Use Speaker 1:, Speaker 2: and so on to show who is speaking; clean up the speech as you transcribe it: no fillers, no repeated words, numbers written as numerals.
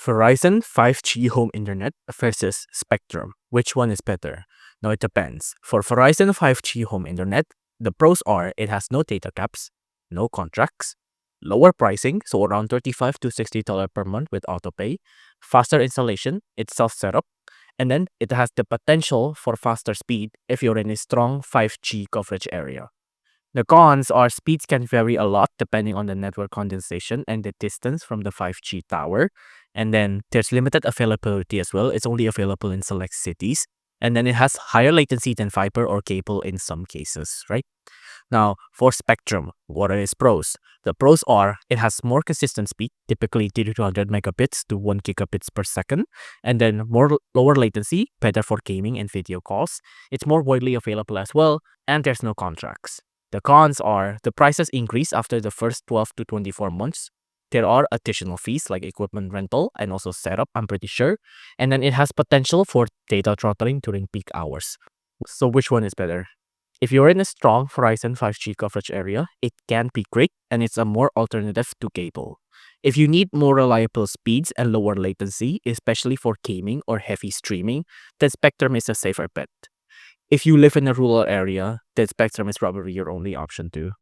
Speaker 1: Verizon 5G home internet versus Spectrum. Which one is better? Now it depends. For Verizon 5G home internet, the pros are it has no data caps, no contracts, lower pricing, so around $35 to $60 per month with autopay, faster installation, it's self-setup, and then it has the potential for faster speed if you're in a strong 5G coverage area. The cons are speeds can vary a lot depending on the network condensation and the distance from the 5G tower. And then there's limited availability as well. It's only available in select cities. And then it has higher latency than fiber or cable in some cases, right? Now, for Spectrum, what are its pros? The pros are it has more consistent speed, typically 3200 megabits to 1 gigabits per second, and then lower latency, better for gaming and video calls. It's more widely available as well, and there's no contracts. The cons are the prices increase after the first 12 to 24 months. There are additional fees like equipment rental and also setup, I'm pretty sure. And then it has potential for data throttling during peak hours. So which one is better? If you're in a strong Verizon 5G coverage area, it can be great and it's a more alternative to cable. If you need more reliable speeds and lower latency, especially for gaming or heavy streaming, then Spectrum is a safer bet. If you live in a rural area, then Spectrum is probably your only option too.